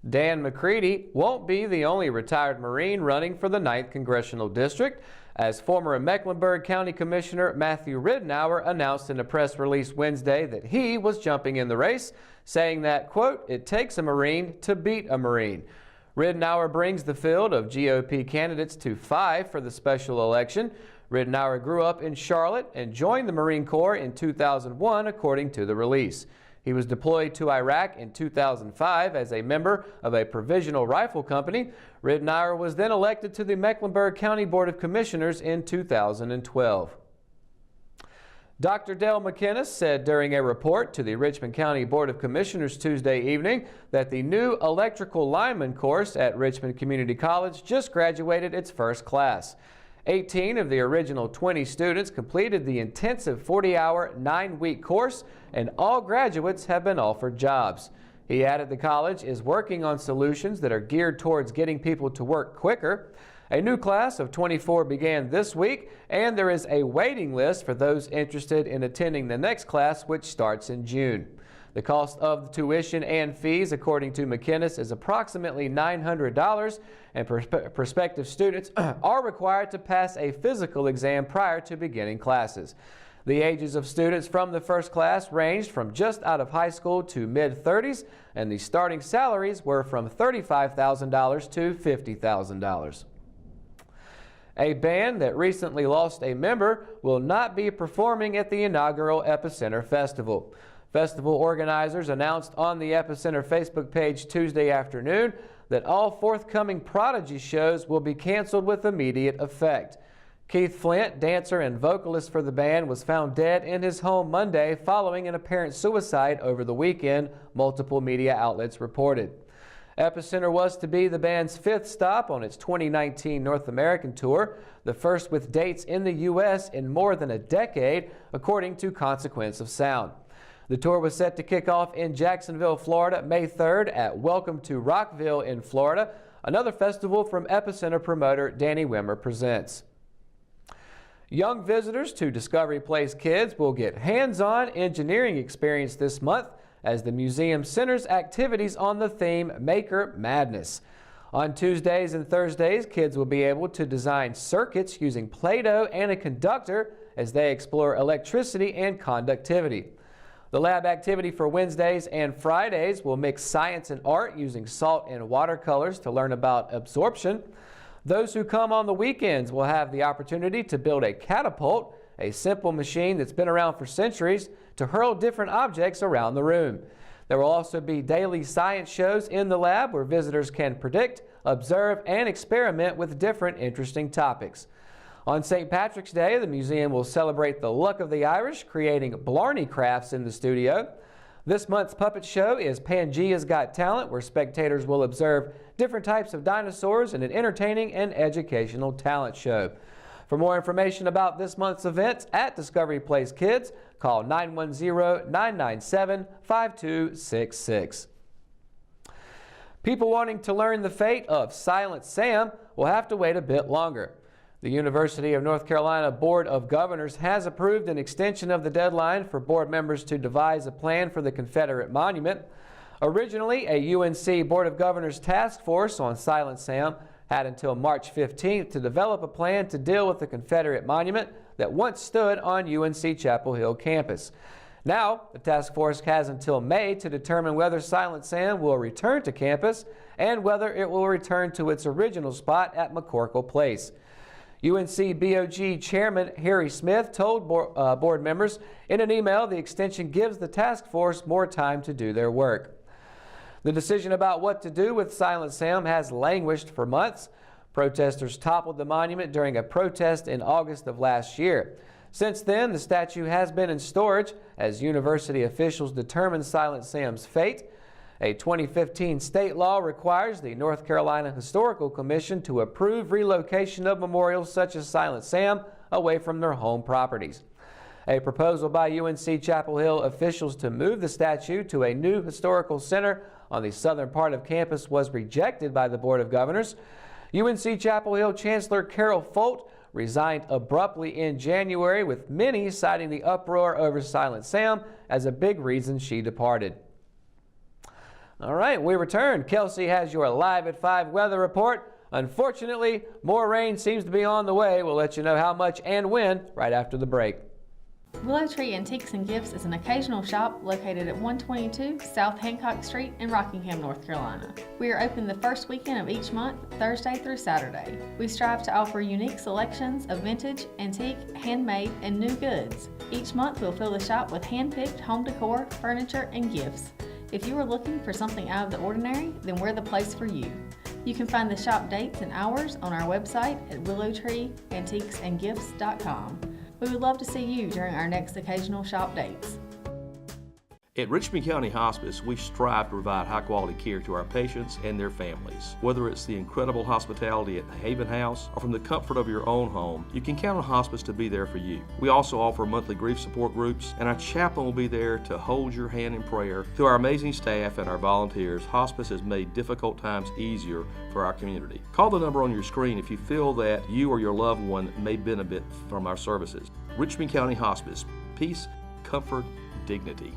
Dan McCready won't be the only retired Marine running for the 9th Congressional District, as former Mecklenburg County Commissioner Matthew Ridenour announced in a press release Wednesday that he was jumping in the race, saying that, quote, "It takes a Marine to beat a Marine." Ridenour brings the field of GOP candidates to 5 for the special election. Ridenour grew up in Charlotte and joined the Marine Corps in 2001, according to the release. He was deployed to Iraq in 2005 as a member of a provisional rifle company. Ridenour was then elected to the Mecklenburg County Board of Commissioners in 2012. Dr. Dale McInnes said during a report to the Richmond County Board of Commissioners Tuesday evening that the new electrical lineman course at Richmond Community College just graduated its first class. 18 of the original 20 students completed the intensive 40-hour, 9-week course, and all graduates have been offered jobs. He added the college is working on solutions that are geared towards getting people to work quicker. A new class of 24 began this week, and there is a waiting list for those interested in attending the next class, which starts in June. The cost of the tuition and fees, according to McInnes, is approximately $900, and prospective students are required to pass a physical exam prior to beginning classes. The ages of students from the first class ranged from just out of high school to mid-30s, and the starting salaries were from $35,000 to $50,000. A band that recently lost a member will not be performing at the inaugural Epicenter Festival. Festival organizers announced on the Epicenter Facebook page Tuesday afternoon that all forthcoming Prodigy shows will be canceled with immediate effect. Keith Flint, dancer and vocalist for the band, was found dead in his home Monday following an apparent suicide over the weekend, multiple media outlets reported. Epicenter was to be the band's 5th stop on its 2019 North American tour, the first with dates in the U.S. in more than a decade, according to Consequence of Sound. The tour was set to kick off in Jacksonville, Florida, May 3rd at Welcome to Rockville in Florida, another festival from Epicenter promoter Danny Wimmer presents. Young visitors to Discovery Place Kids will get hands-on engineering experience this month as the museum centers activities on the theme Maker Madness. On Tuesdays and Thursdays, kids will be able to design circuits using Play-Doh and a conductor as they explore electricity and conductivity. The lab activity for Wednesdays and Fridays will mix science and art using salt and watercolors to learn about absorption. Those who come on the weekends will have the opportunity to build a catapult, a simple machine that's been around for centuries, to hurl different objects around the room. There will also be daily science shows in the lab where visitors can predict, observe, and experiment with different interesting topics. On St. Patrick's Day, the museum will celebrate the luck of the Irish, creating Blarney crafts in the studio. This month's puppet show is Pangea's Got Talent, where spectators will observe different types of dinosaurs in an entertaining and educational talent show. For more information about this month's events at Discovery Place Kids, call 910-997-5266. People wanting to learn the fate of Silent Sam will have to wait a bit longer. The University of North Carolina Board of Governors has approved an extension of the deadline for board members to devise a plan for the Confederate monument. Originally, a UNC Board of Governors task force on Silent Sam had until March 15th to develop a plan to deal with the Confederate monument that once stood on UNC Chapel Hill campus. Now, the task force has until May to determine whether Silent Sam will return to campus and whether it will return to its original spot at McCorkle Place. UNC BOG Chairman Harry Smith told board members in an email the extension gives the task force more time to do their work. The decision about what to do with Silent Sam has languished for months. Protesters toppled the monument during a protest in August of last year. Since then, the statue has been in storage as university officials determine Silent Sam's fate. A 2015 state law requires the North Carolina Historical Commission to approve relocation of memorials such as Silent Sam away from their home properties. A proposal by UNC Chapel Hill officials to move the statue to a new historical center on the southern part of campus was rejected by the Board of Governors. UNC Chapel Hill Chancellor Carol Folt resigned abruptly in January, with many citing the uproar over Silent Sam as a big reason she departed. All right, we return. Kelsey has your Live at 5 weather report. Unfortunately, more rain seems to be on the way. We'll let you know how much and when right after the break. Willow Tree Antiques and Gifts is an occasional shop located at 122 South Hancock Street in Rockingham, North Carolina. We are open the first weekend of each month, Thursday through Saturday. We strive to offer unique selections of vintage, antique, handmade, and new goods. Each month we'll fill the shop with hand-picked home decor, furniture, and gifts. If you are looking for something out of the ordinary, then we're the place for you. You can find the shop dates and hours on our website at willowtreeantiquesandgifts.com. We would love to see you during our next occasional shop dates. At Richmond County Hospice, we strive to provide high-quality care to our patients and their families. Whether it's the incredible hospitality at the Haven House or from the comfort of your own home, you can count on Hospice to be there for you. We also offer monthly grief support groups, and our chaplain will be there to hold your hand in prayer. Through our amazing staff and our volunteers, Hospice has made difficult times easier for our community. Call the number on your screen if you feel that you or your loved one may benefit from our services. Richmond County Hospice. Peace, comfort, dignity.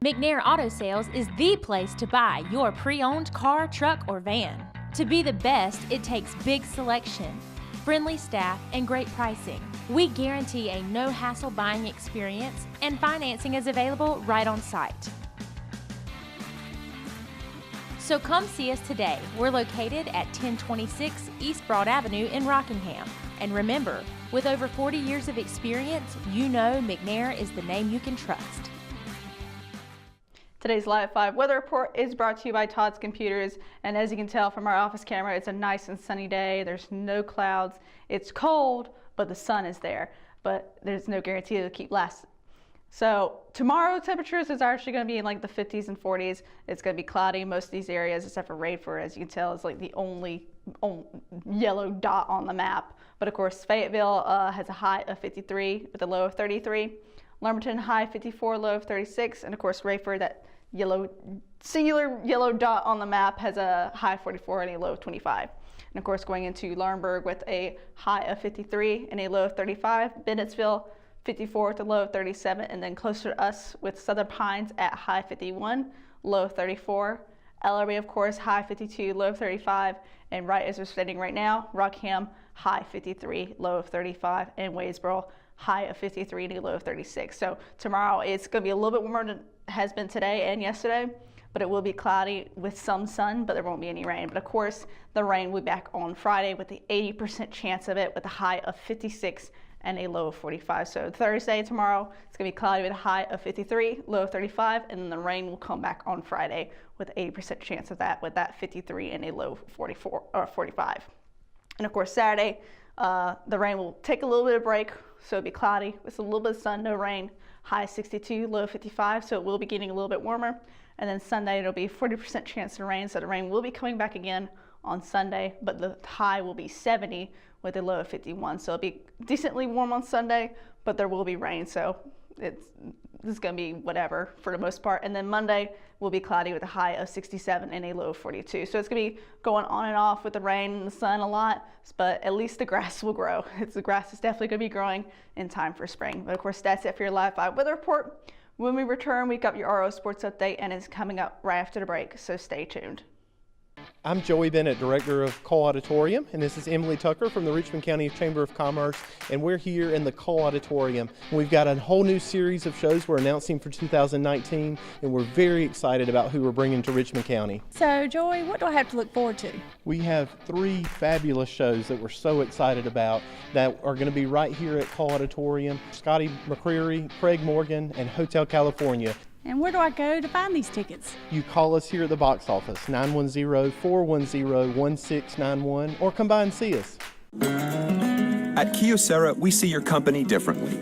McNair Auto Sales is the place to buy your pre-owned car, truck, or van. To be the best, it takes big selection, friendly staff, and great pricing. We guarantee a no-hassle buying experience, and financing is available right on site. So come see us today. We're located at 1026 East Broad Avenue in Rockingham. And remember, with over 40 years of experience, you know McNair is the name you can trust. Today's Live 5 weather report is brought to you by Todd's Computers, and as you can tell from our office camera, it's a nice and sunny day. There's no clouds. It's cold, but the sun is there, but there's no guarantee it'll keep lasting. So tomorrow temperatures is actually going to be in like the 50s and 40s. It's going to be cloudy in most of these areas except for Raeford, as you can tell, is like the only yellow dot on the map. But of course, Fayetteville has a high of 53 with a low of 33. Lumberton high 54, low of 36, and of course Raeford, that singular yellow dot on the map, has a high of 44 and a low of 25. And of course going into Laurinburg with a high of 53 and a low of 35. Bennettsville 54 with a low of 37, and then closer to us with Southern Pines at high 51, low of 34. Ellerbe, of course, high 52, low of 35, and right as we're sitting right now, Rockham high 53, low of 35, and Wadesboro high of 53 and a low of 36. So tomorrow it's going to be a little bit warmer than it has been today and yesterday, but it will be cloudy with some sun, but there won't be any rain. But of course, the rain will be back on Friday with the 80% chance of it, with a high of 56 and a low of 45. So Thursday, tomorrow, it's going to be cloudy with a high of 53, low of 35, and then the rain will come back on Friday with 80% chance of that, with that 53 and a low of 44 or 45. And of course, Saturday, the rain will take a little bit of break, so it'll be cloudy with a little bit of sun, no rain, high 62, low 55, so it will be getting a little bit warmer. And then Sunday, it'll be 40% chance of rain, so the rain will be coming back again on Sunday, but the high will be 70 with a low of 51. So it'll be decently warm on Sunday, but there will be rain, so it's going to be whatever for the most part. And then Monday will be cloudy with a high of 67 and a low of 42. So it's going to be going on and off with the rain and the sun a lot, but at least the grass will grow. The grass is definitely going to be growing in time for spring. But of course, that's it for your Live 5 weather report. When we return, we've got your RO Sports Update, and it's coming up right after the break, so stay tuned. I'm Joey Bennett, Director of Cole Auditorium, and this is Emily Tucker from the Richmond County Chamber of Commerce, and we're here in the Cole Auditorium. We've got a whole new series of shows we're announcing for 2019, and we're very excited about who we're bringing to Richmond County. So, Joey, what do I have to look forward to? We have 3 fabulous shows that we're so excited about that are going to be right here at Cole Auditorium. Scotty McCreery, Craig Morgan, and Hotel California. And where do I go to find these tickets? You call us here at the box office, 910-410-1691, or come by and see us. At Kyocera, we see your company differently.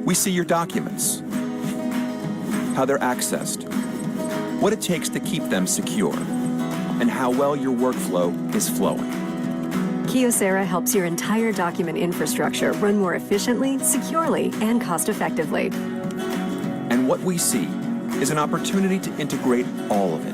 We see your documents, how they're accessed, what it takes to keep them secure, and how well your workflow is flowing. Kyocera helps your entire document infrastructure run more efficiently, securely, and cost-effectively. And what we see is an opportunity to integrate all of it.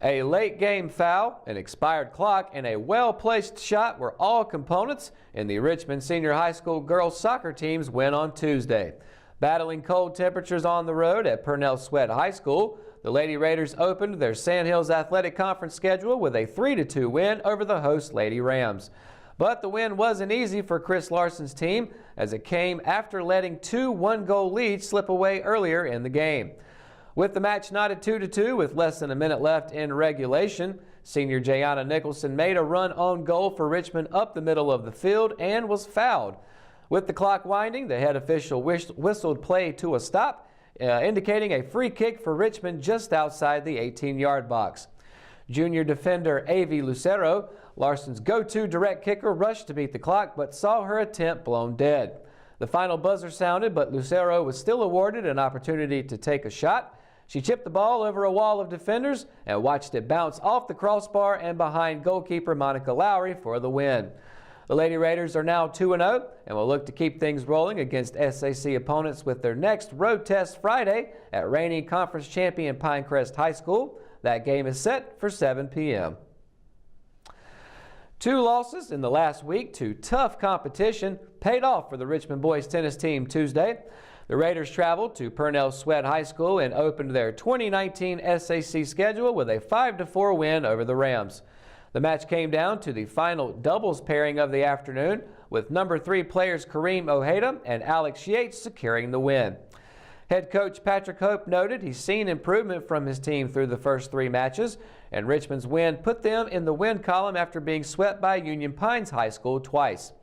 A late game foul, an expired clock, and a well-placed shot were all components in the Richmond Senior High School girls soccer team's win on Tuesday. Battling cold temperatures on the road at Purnell Sweat High School, the Lady Raiders opened their Sandhills Athletic Conference schedule with a 3-2 win over the host Lady Rams. But the win wasn't easy for Chris Larson's team, as it came after letting two one-goal leads slip away earlier in the game. With the match knotted 2-2 with less than a minute left in regulation, senior Jayana Nicholson made a run on goal for Richmond up the middle of the field and was fouled. With the clock winding, the head official whistled play to a stop, indicating a free kick for Richmond just outside the 18-yard box. Junior defender Avi Lucero, Larson's go-to direct kicker, rushed to beat the clock but saw her attempt blown dead. The final buzzer sounded, but Lucero was still awarded an opportunity to take a shot. She chipped the ball over a wall of defenders and watched it bounce off the crossbar and behind goalkeeper Monica Lowry for the win. The Lady Raiders are now 2-0 and will look to keep things rolling against SAC opponents with their next road test Friday at reigning conference champion Pinecrest High School. That game is set for 7 p.m. Two losses in the last week to tough competition paid off for the Richmond boys tennis team Tuesday. The Raiders traveled to Purnell Sweat High School and opened their 2019 SAC schedule with a 5-4 win over the Rams. The match came down to the final doubles pairing of the afternoon, with number 3 players Kareem Ojeda and Alex Yates securing the win. Head coach Patrick Hope noted he's seen improvement from his team through the first 3 matches, and Richmond's win put them in the win column after being swept by Union Pines High School twice.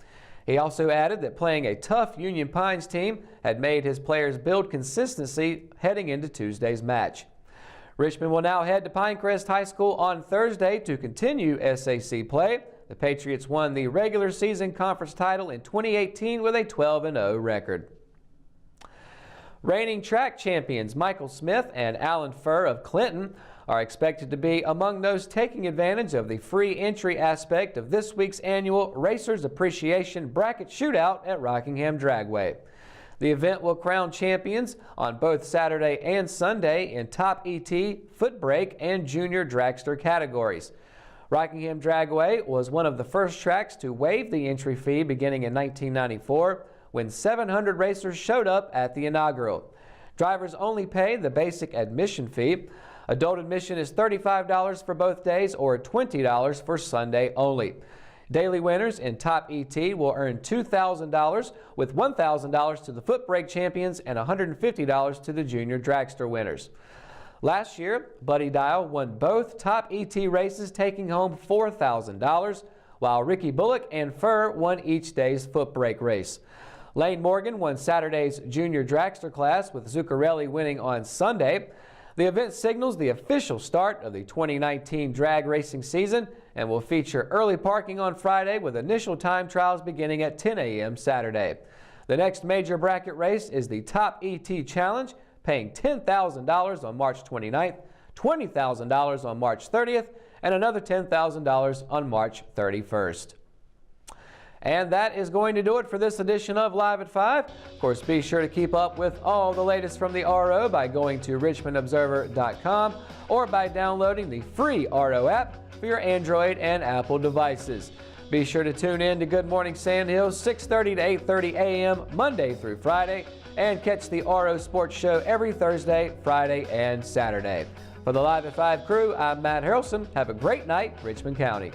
He also added that playing a tough Union Pines team had made his players build consistency heading into Tuesday's match. Richmond will now head to Pinecrest High School on Thursday to continue SAC play. The Patriots won the regular season conference title in 2018 with a 12-0 record. Reigning track champions Michael Smith and Alan Furr of Clinton are expected to be among those taking advantage of the free entry aspect of this week's annual Racers Appreciation Bracket Shootout at Rockingham Dragway. The event will crown champions on both Saturday and Sunday in Top ET, Foot Brake, and Junior Dragster categories. Rockingham Dragway was one of the first tracks to waive the entry fee beginning in 1994, when 700 racers showed up at the inaugural. Drivers only pay the basic admission fee. Adult admission is $35 for both days or $20 for Sunday only. Daily winners in Top ET will earn $2,000, with $1,000 to the Foot Brake champions and $150 to the Junior Dragster winners. Last year, Buddy Dial won both Top ET races, taking home $4,000, while Ricky Bullock and Furr won each day's Foot Brake race. Lane Morgan won Saturday's Junior Dragster class, with Zuccarelli winning on Sunday. The event signals the official start of the 2019 drag racing season and will feature early parking on Friday, with initial time trials beginning at 10 a.m. Saturday. The next major bracket race is the Top ET Challenge, paying $10,000 on March 29th, $20,000 on March 30th, and another $10,000 on March 31st. And that is going to do it for this edition of Live at 5. Of course, be sure to keep up with all the latest from the RO by going to richmondobserver.com or by downloading the free RO app for your Android and Apple devices. Be sure to tune in to Good Morning Sandhills, 6:30 to 8:30 a.m. Monday through Friday, and catch the RO Sports Show every Thursday, Friday, and Saturday. For the Live at 5 crew, I'm Matt Harrelson. Have a great night, Richmond County.